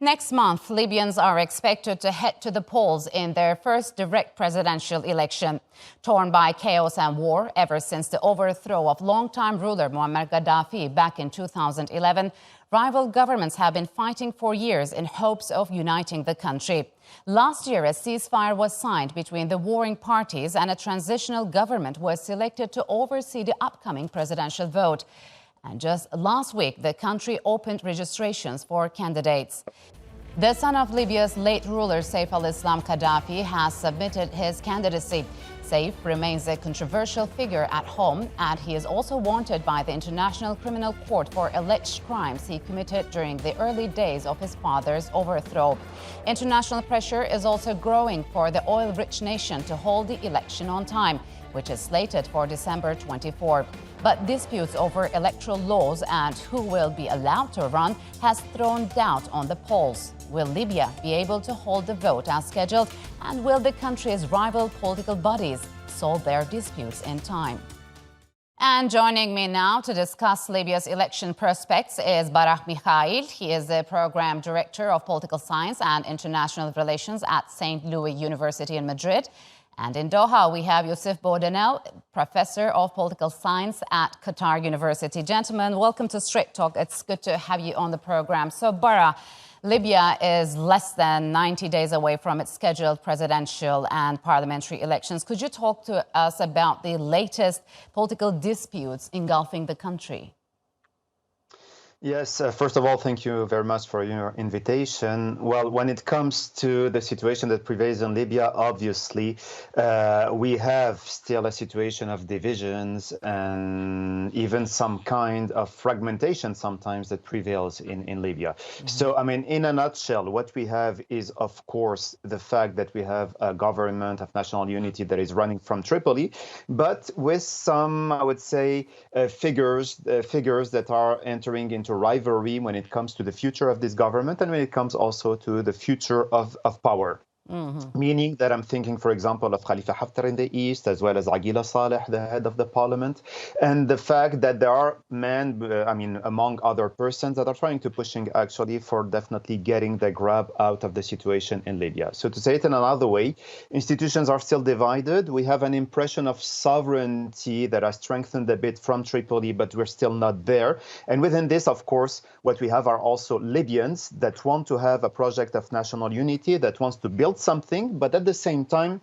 Next month, Libyans are expected to head to the polls in their first direct presidential election. Torn by chaos and war ever since the overthrow of longtime ruler Muammar Gaddafi back in 2011, rival governments have been fighting for years in hopes of uniting the country. Last year, a ceasefire was signed between the warring parties and a transitional government was selected to oversee the upcoming presidential vote. And just last week, the country opened registrations for candidates. The son of Libya's late ruler, Saif al-Islam Gaddafi, has submitted his candidacy. Saif remains a controversial figure at home, and he is also wanted by the International Criminal Court for alleged crimes he committed during the early days of his father's overthrow. International pressure is also growing for the oil-rich nation to hold the election on time, which is slated for December 24. But disputes over electoral laws and who will be allowed to run has thrown doubt on the polls. Will Libya be able to hold the vote as scheduled? And will the country's rival political bodies solve their disputes in time? And joining me now to discuss Libya's election prospects is Barah Mikail. He is the Program Director of Political Science and International Relations at St. Louis University in Madrid. And in Doha, we have Youcef Bouandel, Professor of Political Science at Qatar University. Gentlemen, welcome to Straight Talk. It's good to have you on the program. So, Barah, Libya is less than 90 days away from its scheduled presidential and parliamentary elections. Could you talk to us about the latest political disputes engulfing the country? Yes, first of all, thank you very much for your invitation. Well, when it comes to the situation that prevails in Libya, obviously, we have still a situation of divisions and even some kind of fragmentation sometimes that prevails in Libya. Mm-hmm. So, I mean, in a nutshell, what we have is, of course, the fact that we have a government of national unity that is running from Tripoli, but with some, I would say, figures that are entering into rivalry when it comes to the future of this government and when it comes also to the future of power. Mm-hmm. Meaning that I'm thinking, for example, of Khalifa Haftar in the east, as well as Aguila Saleh, the head of the parliament, and the fact that there are men, among other persons, that are trying to pushing actually for definitely getting the grab out of the situation in Libya. So to say it in another way, institutions are still divided. We have an impression of sovereignty that has strengthened a bit from Tripoli, but we're still not there. And within this, of course, what we have are also Libyans that want to have a project of national unity, that wants to build something, but at the same time,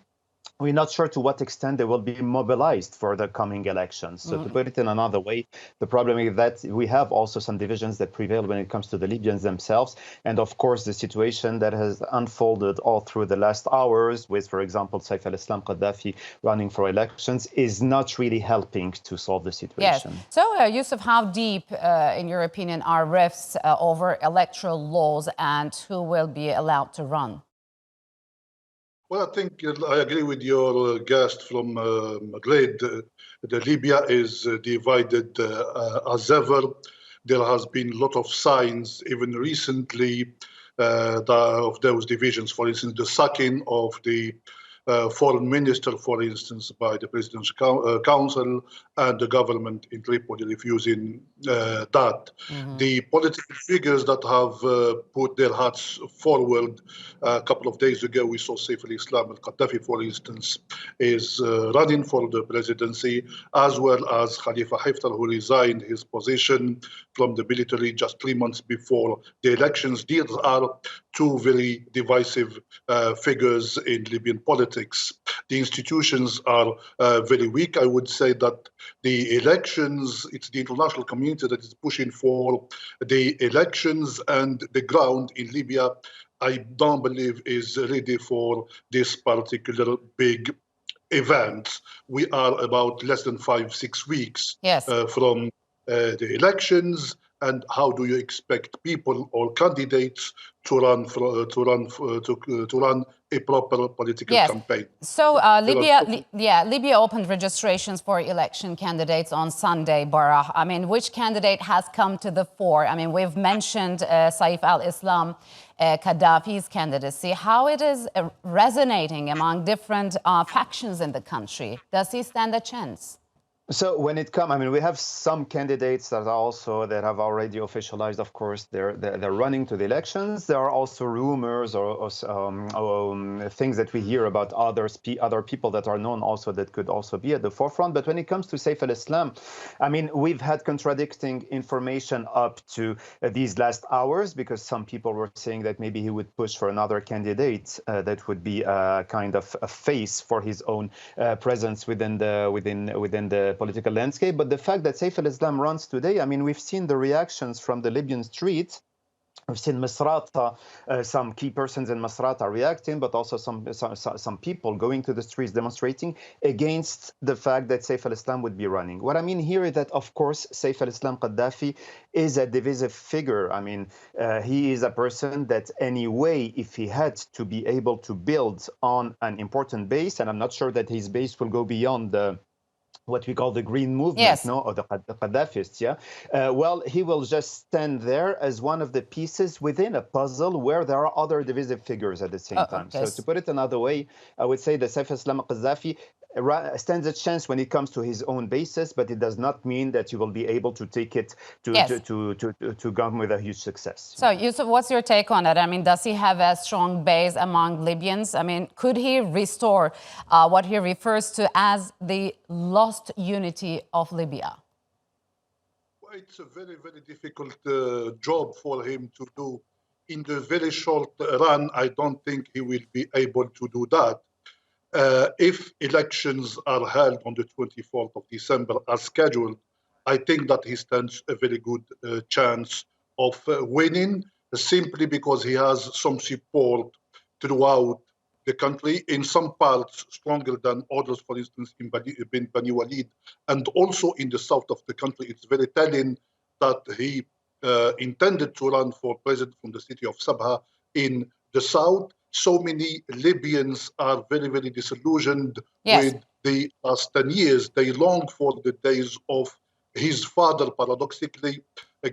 we're not sure to what extent they will be mobilized for the coming elections. So to put it in another way, the problem is that we have also some divisions that prevail when it comes to the Libyans themselves. And of course, the situation that has unfolded all through the last hours with, for example, Saif al-Islam Gaddafi running for elections is not really helping to solve the situation. Yes. So, Youcef, how deep, in your opinion, are rifts over electoral laws and who will be allowed to run? Well, I think I agree with your guest from Madrid. The Libya is divided as ever. There has been a lot of signs, even recently, of those divisions. For instance, the sacking of the foreign minister, for instance, by the Presidential Council, and the government in Tripoli refusing that. Mm-hmm. The political figures that have put their hats forward, a couple of days ago, we saw Saif al-Islam Gaddafi, for instance, is running for the presidency, as well as Khalifa Haftar, who resigned his position from the military just 3 months before the elections. These are two very divisive figures in Libyan politics. The institutions are very weak. I would say that the elections, it's the international community that is pushing for the elections, and the ground in Libya, I don't believe, is ready for this particular big event. We are about less than 5-6 weeks from the elections. And how do you expect people or candidates to run a proper political campaign? So Libya opened registrations for election candidates on Sunday, Barah. I mean, which candidate has come to the fore? I mean, we've mentioned Saif al-Islam Gaddafi's candidacy. How it is resonating among different factions in the country? Does he stand a chance? So when it comes, I mean, we have some candidates that have already officialized. Of course, they're running to the elections. There are also rumors or things that we hear about other people that are known also that could also be at the forefront. But when it comes to Saif al-Islam, I mean, we've had contradicting information up to these last hours, because some people were saying that maybe he would push for another candidate that would be a kind of a face for his own presence within the political landscape. But the fact that Saif al-Islam runs today, I mean, we've seen the reactions from the Libyan streets. We've seen Misrata, some key persons in Misrata reacting, but also some people going to the streets demonstrating against the fact that Saif al-Islam would be running. What I mean here is that, of course, Saif al-Islam Gaddafi is a divisive figure. I mean, he is a person that anyway, if he had to be able to build on an important base, and I'm not sure that his base will go beyond what we call the green movement, Yes. no, or the Gaddafists, yeah. Well, he will just stand there as one of the pieces within a puzzle where there are other divisive figures at the same time. Okay. So to put it another way, I would say that Saif al-Islam Gaddafi stands a chance when it comes to his own basis, but it does not mean that you will be able to take it to come with a huge success. So, Youcef, what's your take on that? I mean, does he have a strong base among Libyans? I mean, could he restore what he refers to as the lost unity of Libya? Well, it's a very, very difficult job for him to do. In the very short run, I don't think he will be able to do that. If elections are held on the 24th of December as scheduled, I think that he stands a very good chance of winning, simply because he has some support throughout the country, in some parts stronger than others, for instance, in Bani Walid, and also in the south of the country. It's very telling that he intended to run for president from the city of Sabha in the south. So many Libyans are very, very disillusioned with the last 10 years. They long for the days of his father, paradoxically,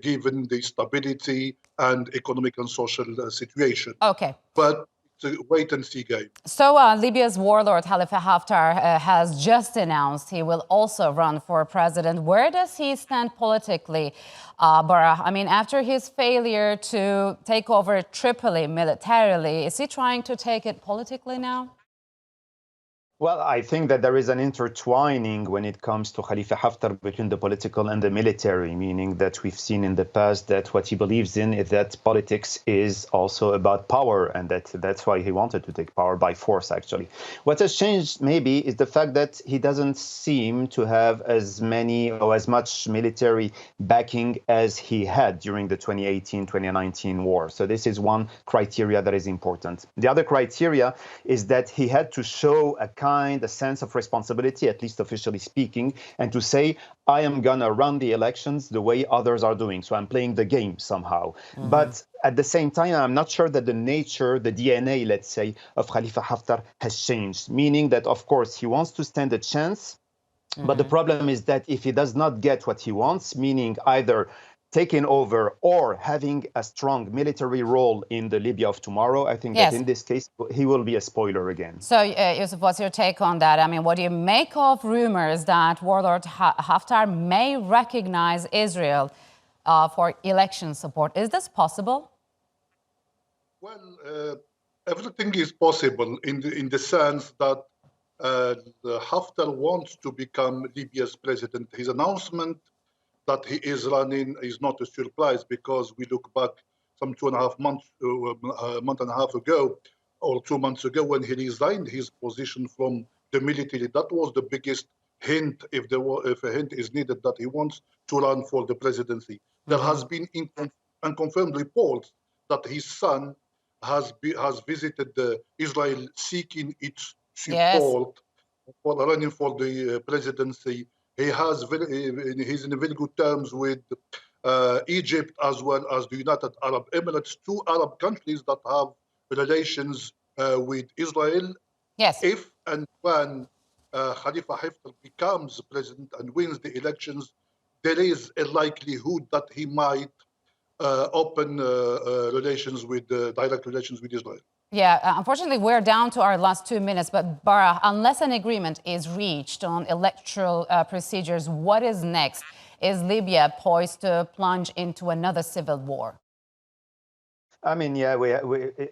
given the stability and economic and social situation. Okay. But it's a wait-and-see game. So Libya's warlord Khalifa Haftar has just announced he will also run for president. Where does he stand politically, Barah? I mean, after his failure to take over Tripoli militarily, is he trying to take it politically now? Well, I think that there is an intertwining when it comes to Khalifa Haftar between the political and the military, meaning that we've seen in the past that what he believes in is that politics is also about power, and that's why he wanted to take power by force, actually. What has changed maybe is the fact that he doesn't seem to have as many or as much military backing as he had during the 2018-2019 war. So this is one criteria that is important. The other criteria is that he had to show a sense of responsibility, at least officially speaking, and to say, I am gonna run the elections the way others are doing. So I'm playing the game somehow. But at the same time, I'm not sure that the nature, the DNA, let's say, of Khalifa Haftar has changed, meaning that, of course, he wants to stand a chance. But the problem is that if he does not get what he wants, meaning either taking over or having a strong military role in the Libya of tomorrow, I think that in this case, he will be a spoiler again. So, Youcef, what's your take on that? I mean, what do you make of rumors that warlord Haftar may recognize Israel for election support? Is this possible? Well, everything is possible in the sense that Haftar wants to become Libya's president. His announcement that he is running is not a surprise, because we look back some 2.5 months, a month and a half ago, or 2 months ago, when he resigned his position from the military. That was the biggest hint, if a hint is needed, that he wants to run for the presidency. There has been unconfirmed reports that his son has visited Israel seeking its support for running for the presidency. He's in very good terms with Egypt, as well as the United Arab Emirates, two Arab countries that have relations with Israel. If and when Khalifa Haftar becomes president and wins the elections, there is a likelihood that he might open relations with direct relations with Israel. Yeah, unfortunately, we're down to our last 2 minutes. But Barah, unless an agreement is reached on electoral procedures, what is next? Is Libya poised to plunge into another civil war? I mean, yeah,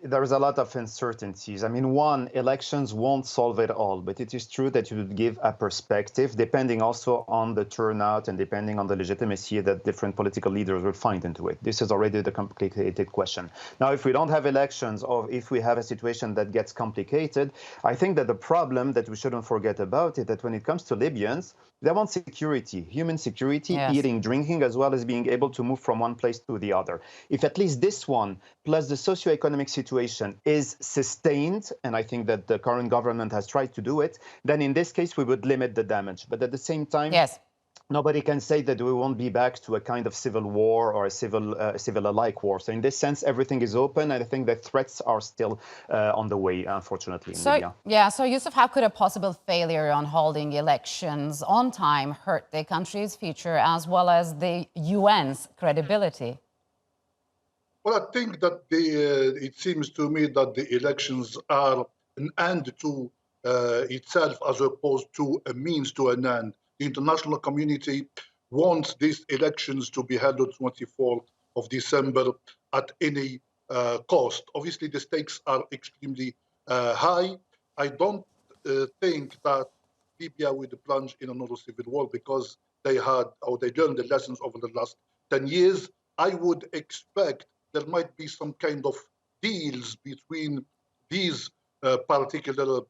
there's a lot of uncertainties. I mean, one, elections won't solve it all, but it is true that you would give a perspective, depending also on the turnout and depending on the legitimacy that different political leaders will find into it. This is already the complicated question. Now, if we don't have elections or if we have a situation that gets complicated, I think that the problem that we shouldn't forget about is that when it comes to Libyans, they want security, human security, yes. Eating, drinking, as well as being able to move from one place to the other. If at least this one, plus the socioeconomic situation, is sustained, and I think that the current government has tried to do it, then in this case, we would limit the damage. But at the same time, yes. Nobody can say that we won't be back to a kind of civil war or a civil-alike war. So in this sense, everything is open. And I think that threats are still on the way, unfortunately, in Libya. Yeah, so Youcef, how could a possible failure on holding elections on time hurt the country's future as well as the UN's credibility? Well, I think that it seems to me that the elections are an end to itself as opposed to a means to an end. The international community wants these elections to be held on 24th of December at any cost. Obviously, the stakes are extremely high. I don't think that Libya would plunge in another civil war because they learned the lessons over the last 10 years. I would expect there might be some kind of deals between these particular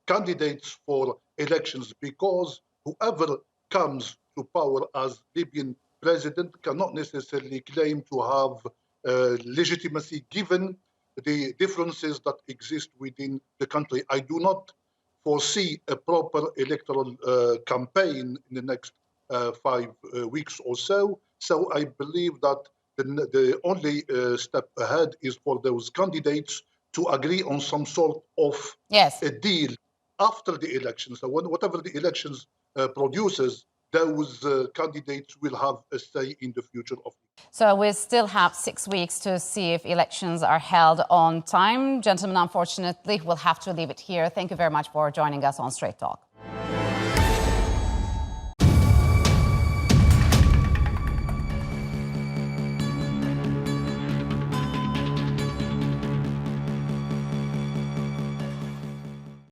candidates for elections, because whoever comes to power as Libyan president cannot necessarily claim to have legitimacy given the differences that exist within the country. I do not foresee a proper electoral campaign in the next 5 weeks or so. So I believe that the only step ahead is for those candidates to agree on some sort of a deal after the elections. So whatever the elections produces, those candidates will have a say in the future of. So we still have 6 weeks to see if elections are held on time. Gentlemen, unfortunately, we'll have to leave it here. Thank you very much for joining us on Straight Talk.